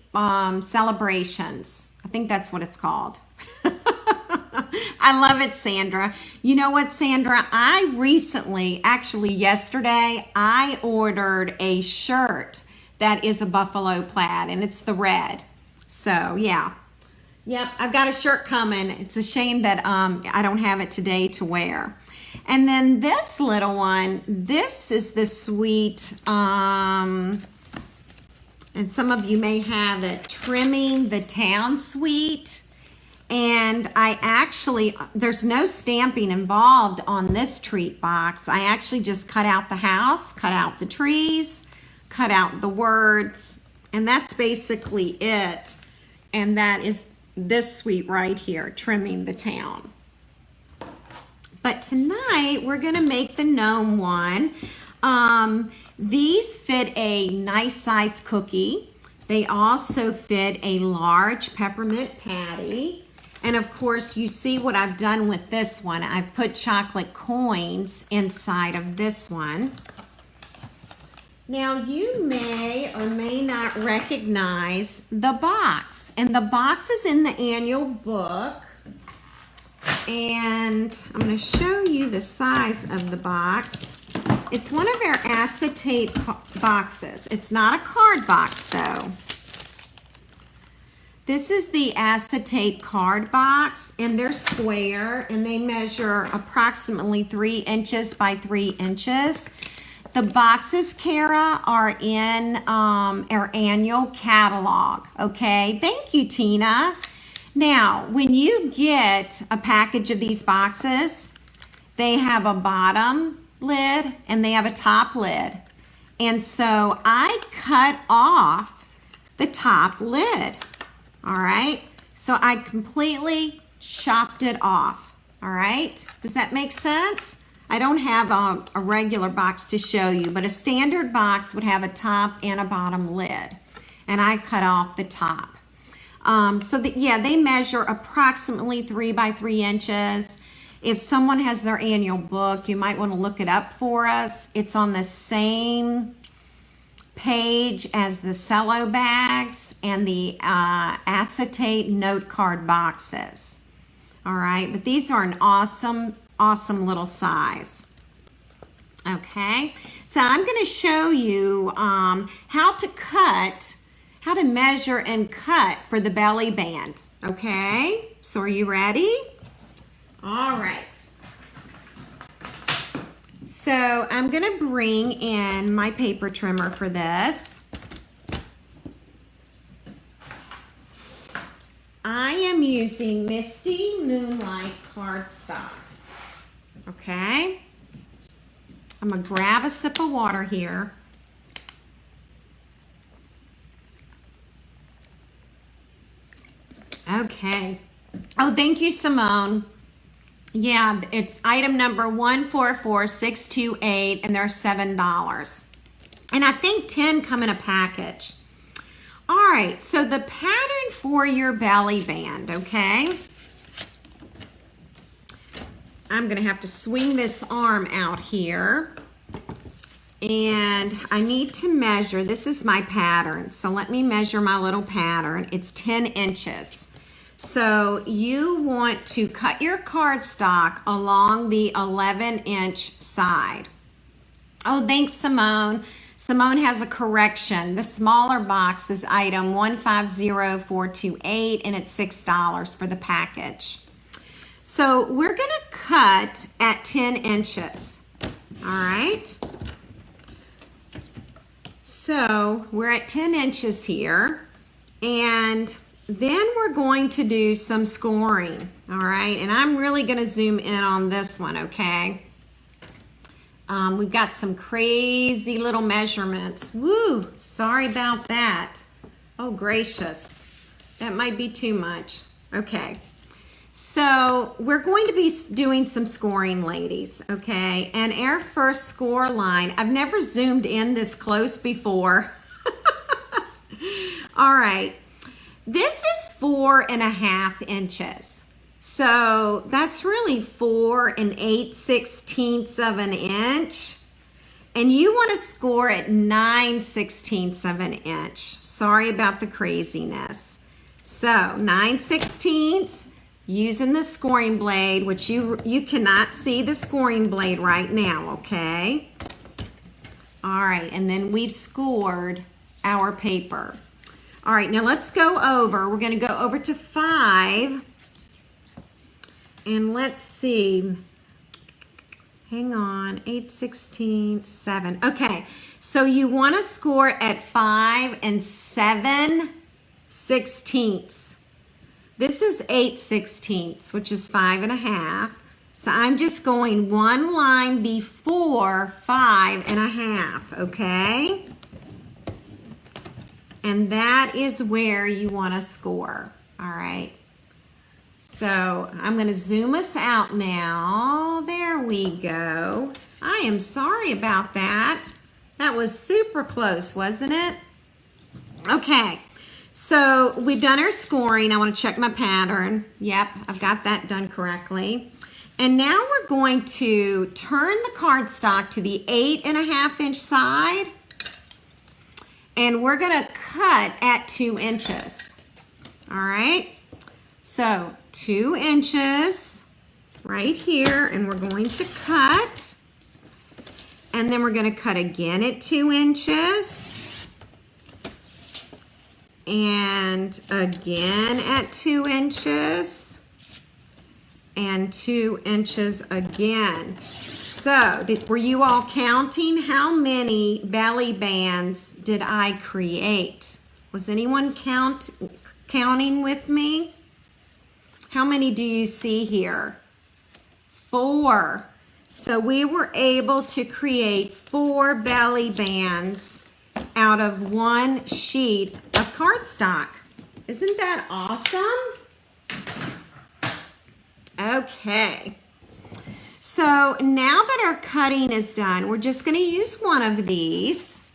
celebrations. I think that's what it's called. I love it, Sandra. You know what, Sandra? I recently, actually yesterday, I ordered a shirt that is a buffalo plaid, and it's the red. So, yeah. Yep, I've got a shirt coming. It's a shame that I don't have it today to wear. And then this little one, this is the sweet, and some of you may have it, Trimming the Town Suite. And I actually, there's no stamping involved on this treat box. I actually just cut out the house, cut out the trees, cut out the words, and that's basically it. And that is this suite right here, Trimming the Town. But tonight, we're gonna make the gnome one. These fit a nice size cookie. They also fit a large peppermint patty. And of course, you see what I've done with this one. I've put chocolate coins inside of this one. Now, you may or may not recognize the box. And the box is in the annual book. And I'm going to show you the size of the box. It's one of our acetate boxes. It's not a card box, though. This is the acetate card box, and they're square, and they measure approximately 3 inches by 3 inches. The boxes, Kara, are in our annual catalog, okay? Thank you, Tina. Now, when you get a package of these boxes, they have a bottom lid and they have a top lid. And so I cut off the top lid. All right, so I completely chopped it off. All right, does that make sense? I don't have a regular box to show you, but a standard box would have a top and a bottom lid, and I cut off the top. Yeah, they measure approximately 3 by 3 inches. If someone has their annual book, you might want to look it up for us. It's on the same page as the cello bags and the acetate note card boxes. All right, but these are an awesome little size. Okay, so I'm going to show you how to measure and cut for the belly band. Okay, so are you ready? All right. So I'm going to bring in my paper trimmer for this. I am using Misty Moonlight cardstock. Okay. I'm going to grab a sip of water here. Okay. Oh, thank you, Simone. Yeah, it's item number 144628, and they're $7. And I think 10 come in a package. All right, so the pattern for your belly band, okay? I'm gonna have to swing this arm out here. And I need to measure, this is my pattern. So let me measure my little pattern. It's 10 inches. So you want to cut your cardstock along the 11-inch side. Oh, thanks, Simone. Simone has a correction. The smaller box is item 150428 and it's $6 for the package. So we're gonna cut at 10 inches, all right? So we're at 10 inches here, and then we're going to do some scoring, all right? And I'm really gonna zoom in on this one, okay? We've got some crazy little measurements. Woo, sorry about that. Oh, gracious. That might be too much. Okay. So we're going to be doing some scoring, ladies, okay? And our first score line, I've never zoomed in this close before. All right. This is 4.5 inches. So that's really 4 8/16 of an inch. And you want to score at 9/16 of an inch. Sorry about the craziness. So 9/16, using the scoring blade, which you cannot see the scoring blade right now, okay? All right, and then we've scored our paper. All right, now let's go over. We're going to go over to 5. And let's see. Hang on, 8/16, 7. Okay, so you want to score at 5 7/16. This is 8/16, which is 5.5. So I'm just going one line before 5.5, okay? And that is where you want to score, all right? So I'm going to zoom us out now. There we go. I am sorry about that. That was super close, wasn't it? Okay, so we've done our scoring. I want to check my pattern. Yep, I've got that done correctly. And now we're going to turn the cardstock to the 8.5-inch side. And we're going to cut at 2 inches. All right. So 2 inches right here, and we're going to cut. And then we're going to cut again at 2 inches. And again at 2 inches. And 2 inches again. So, were you all counting? How many belly bands did I create? Was anyone counting with me? How many do you see here? 4. So we were able to create 4 belly bands out of 1 sheet of cardstock. Isn't that awesome? Okay. So now that our cutting is done, we're just going to use one of these.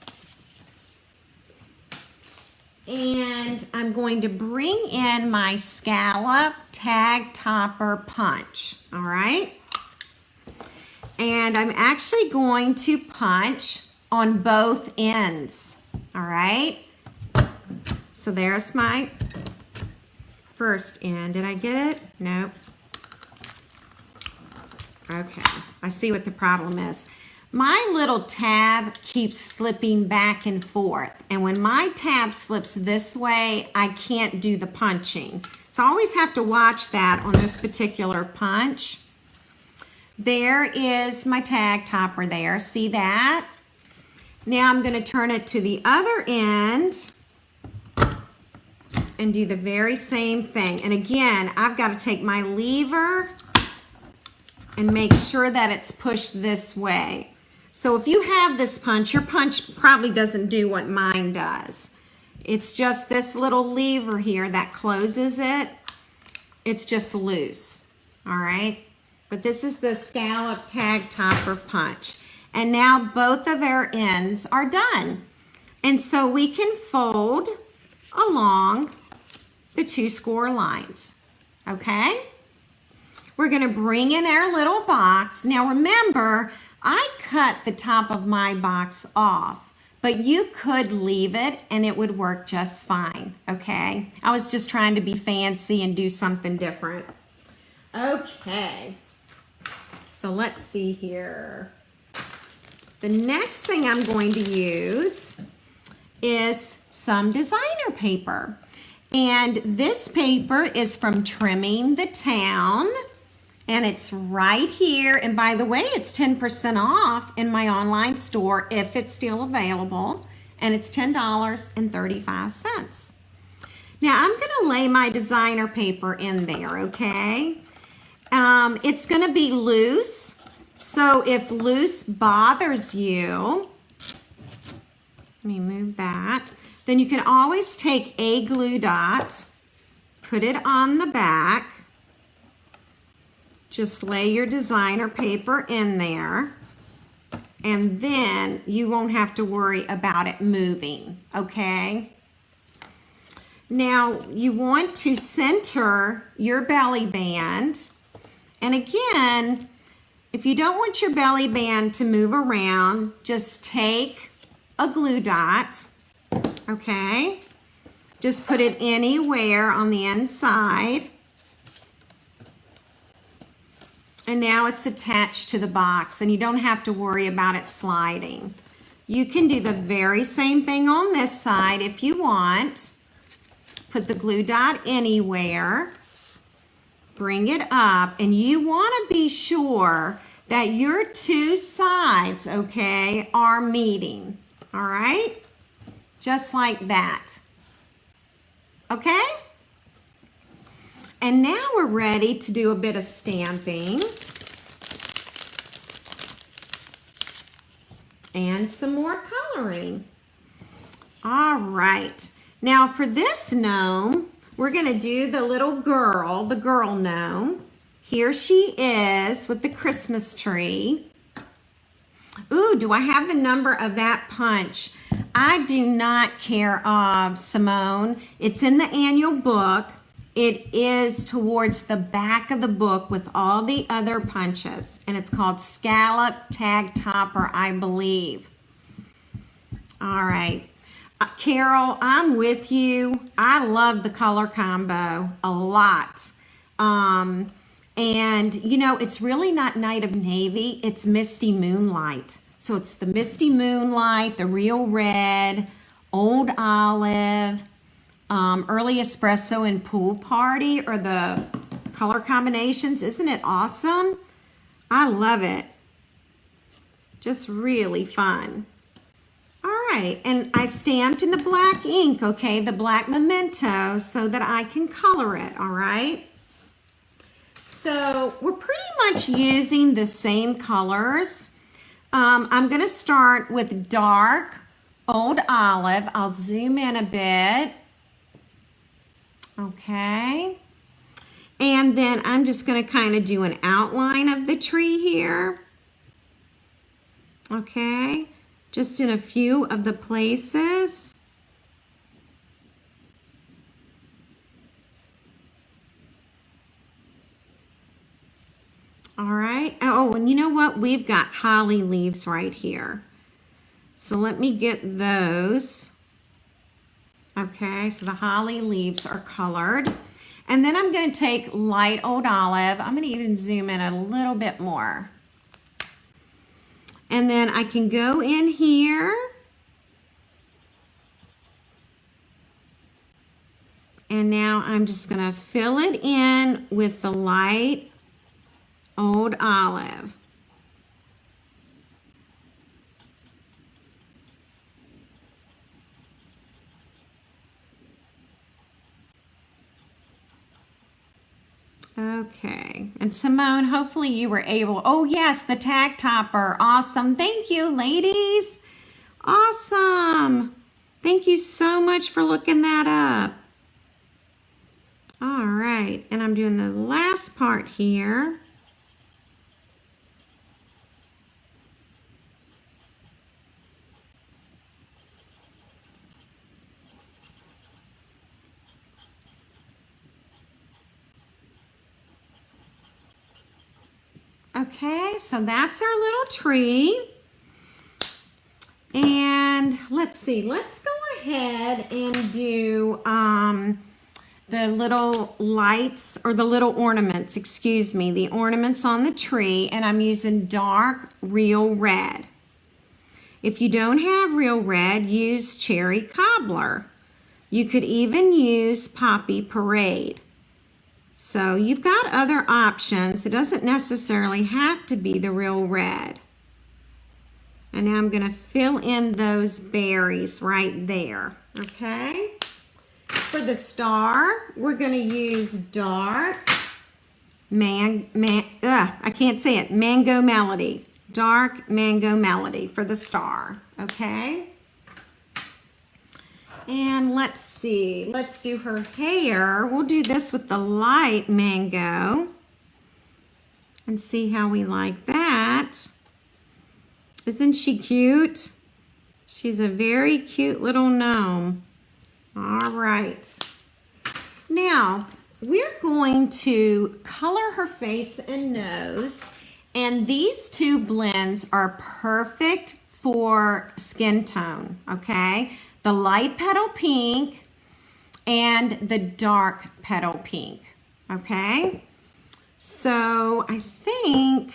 And I'm going to bring in my scallop tag topper punch, all right? And I'm actually going to punch on both ends, all right? So there's my first end. Did I get it? Nope. Okay, I see what the problem is. My little tab keeps slipping back and forth, and when my tab slips this way, I can't do the punching. So I always have to watch that on this particular punch. There is my tag topper there, see that? Now I'm going to turn it to the other end and do the very same thing. And again, I've got to take my lever and make sure that it's pushed this way. So if you have this punch, your punch probably doesn't do what mine does. It's just this little lever here that closes it. It's just loose, all right? But this is the scallop tag topper punch. And now both of our ends are done. And so we can fold along the 2 score lines, okay? We're going to bring in our little box. Now remember, I cut the top of my box off, but you could leave it and it would work just fine, okay? I was just trying to be fancy and do something different. Okay, so let's see here. The next thing I'm going to use is some designer paper. And this paper is from Trimming the Town. And it's right here. And by the way, it's 10% off in my online store if it's still available. And it's $10.35. Now I'm going to lay my designer paper in there, okay? It's going to be loose. So if loose bothers you, let me move that. Then you can always take a glue dot, put it on the back. Just lay your designer paper in there. And then you won't have to worry about it moving, okay? Now you want to center your belly band. And again, if you don't want your belly band to move around, just take a glue dot, okay? Just put it anywhere on the inside. And now it's attached to the box and you don't have to worry about it sliding. You can do the very same thing on this side if you want. Put the glue dot anywhere. Bring it up, and you want to be sure that your two sides, okay, are meeting, all right? Just like that, okay? And now we're ready to do a bit of stamping and some more coloring. All right, now for this gnome, we're going to do the little girl, the girl gnome. Here she is with the Christmas tree. Ooh, do I have the number of that punch? I do not care, Simone. It's in the annual book. It is towards the back of the book with all the other punches. And it's called Scallop Tag Topper, I believe. All right. Carol, I'm with you. I love the color combo a lot. And you know, it's really not Night of Navy, it's Misty Moonlight. So it's the Misty Moonlight, the Real Red, Old Olive, Early Espresso and Pool Party are the color combinations. Isn't it awesome? I love it. Just really fun. All right, and I stamped in the black ink, okay, the black memento, so that I can color it, all right? So we're pretty much using the same colors. I'm gonna start with dark Old Olive. I'll zoom in a bit, okay? And then I'm just gonna kind of do an outline of the tree here, okay? Just in a few of the places. All right. Oh, and you know what? We've got holly leaves right here. So let me get those. Okay, so the holly leaves are colored. And then I'm going to take light Old Olive. I'm going to even zoom in a little bit more. And then I can go in here and now I'm just going to fill it in with the light Old Olive. Okay, and Simone, hopefully you were able, oh yes, the tag topper, awesome. Thank you, ladies. Awesome. Thank you so much for looking that up. All right, and I'm doing the last part here. Okay, so that's our little tree. And let's see, let's go ahead and do the little lights, or the little ornaments, excuse me, the ornaments on the tree, and I'm using dark real red. If you don't have real red, use cherry cobbler. You could even use poppy parade. So you've got other options. It doesn't necessarily have to be the real red. And now I'm going to fill in those berries right there, okay? For the star, we're going to use dark I can't say it, Mango Melody. Dark Mango Melody for the star, okay? And let's see, let's do her hair. We'll do this with the light mango and see how we like that. Isn't she cute? She's a very cute little gnome. All right. Now, we're going to color her face and nose, and these two blends are perfect for skin tone, okay? The light petal pink and the dark petal pink, okay? So I think,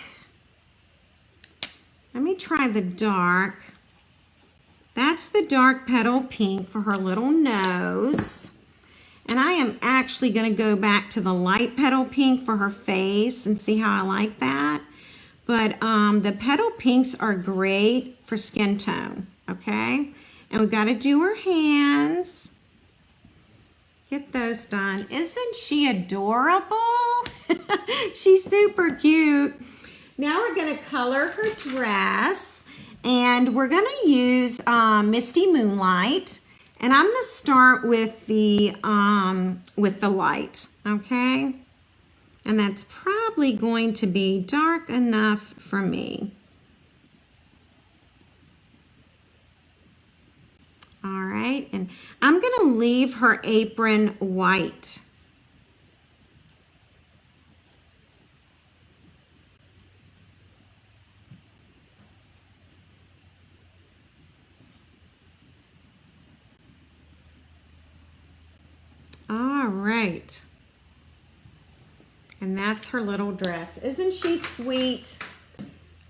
let me try the dark. That's the dark petal pink for her little nose. And I am actually going to go back to the light petal pink for her face and see how I like that. But the petal pinks are great for skin tone, okay? And we've got to do her hands. Get those done. Isn't she adorable? She's super cute. Now we're going to color her dress, and we're going to use Misty Moonlight, and I'm going to start with the light, okay? And that's probably going to be dark enough for me. All right, and I'm going to leave her apron white. All right. And that's her little dress. Isn't she sweet?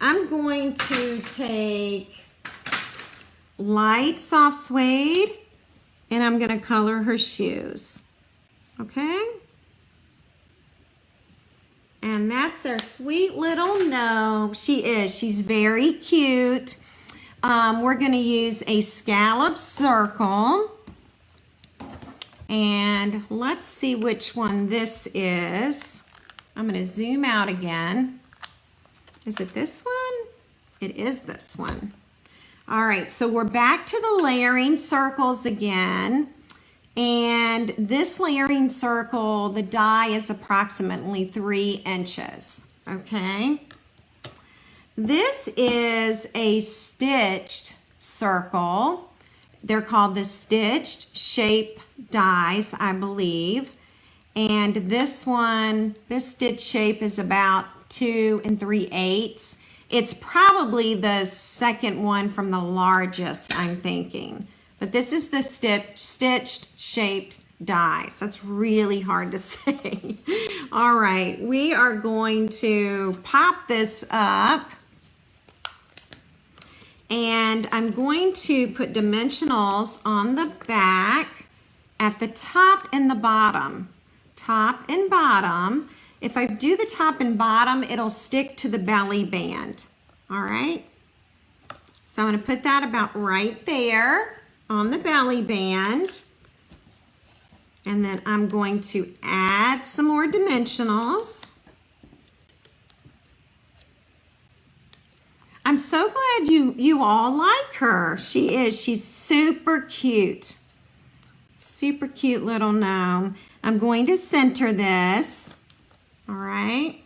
I'm going to take light soft suede, and I'm going to color her shoes. Okay? And that's our sweet little gnome. She's very cute. We're going to use a scallop circle. And let's see which one this is. I'm going to zoom out again. Is it this one? It is this one. All right, so we're back to the layering circles again. And this layering circle, the die is approximately 3 inches, okay? This is a stitched circle. They're called the stitched shape dies, I believe. And this one, this stitch shape is about 2 3/8. It's probably the second one from the largest, I'm thinking. But this is the stitched shaped dies. That's really hard to say. All right, we are going to pop this up. And I'm going to put dimensionals on the back at the top and the bottom. Top and bottom. If I do the top and bottom, it'll stick to the belly band. All right. So I'm going to put that about right there on the belly band. And then I'm going to add some more dimensionals. I'm so glad you all like her. She's super cute. Super cute little gnome. I'm going to center this. All right.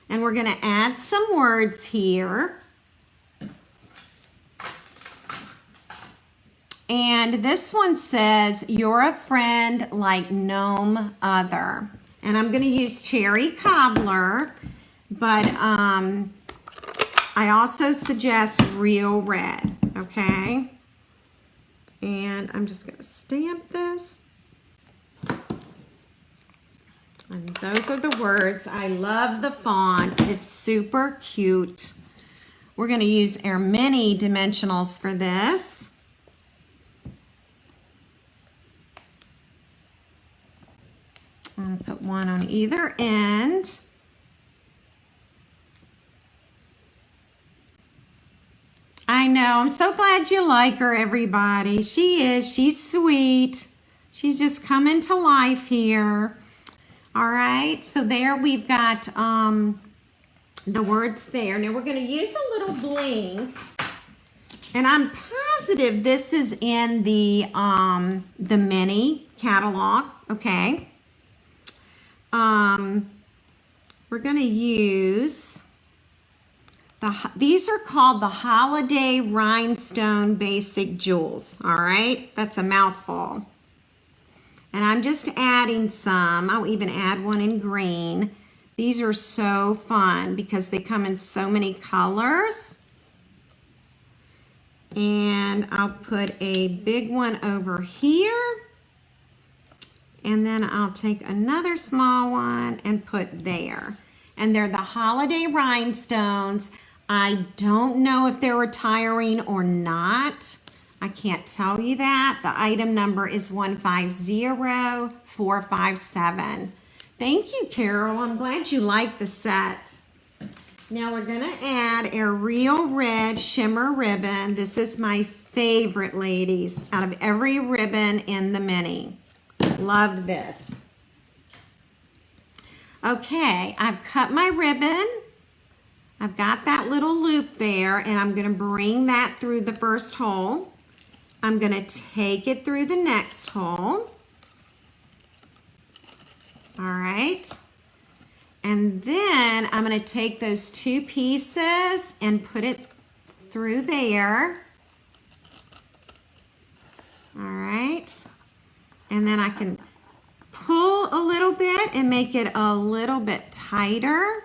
And we're going to add some words here. And this one says, "You're a friend like gnome other." And I'm going to use cherry cobbler. but I also suggest real red, okay? And I'm just gonna stamp this. And those are the words. I love the font. It's super cute. We're gonna use our mini dimensionals for this. I'm gonna put one on either end. I know, I'm so glad you like her, everybody. She's sweet. She's just coming to life here. All right, so there we've got the words there. Now we're gonna use a little bling, and I'm positive this is in the mini catalog, okay? We're gonna use these are called the Holiday Rhinestone Basic Jewels, all right? That's a mouthful. And I'm just adding some. I'll even add one in green. These are so fun because they come in so many colors. And I'll put a big one over here. And then I'll take another small one and put there. And they're the Holiday Rhinestones. I don't know if they're retiring or not. I can't tell you that. The item number is 150457. Thank you, Carol. I'm glad you like the set. Now we're gonna add a real red shimmer ribbon. This is my favorite, ladies, out of every ribbon in the mini. Love this. Okay, I've cut my ribbon. I've got that little loop there, and I'm gonna bring that through the first hole. I'm gonna take it through the next hole. All right. And then I'm gonna take those two pieces and put it through there. All right. And then I can pull a little bit and make it a little bit tighter.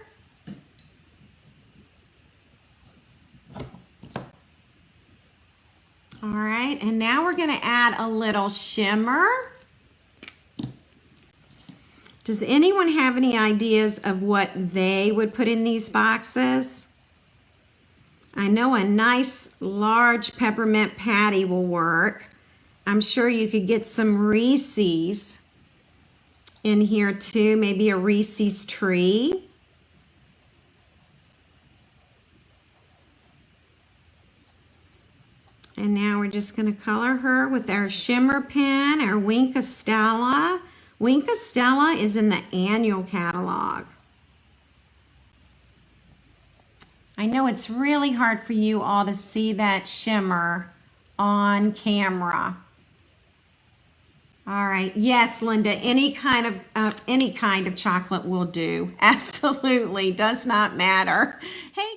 All right, and now we're gonna add a little shimmer. Does anyone have any ideas of what they would put in these boxes? I know a nice large peppermint patty will work. I'm sure you could get some Reese's in here too, maybe a Reese's tree. And now we're just going to color her with our shimmer pen, our Wink of Stella. Wink of Stella is in the annual catalog. I know it's really hard for you all to see that shimmer on camera. All right, yes, Linda, any kind of chocolate will do. Absolutely, does not matter. Hey.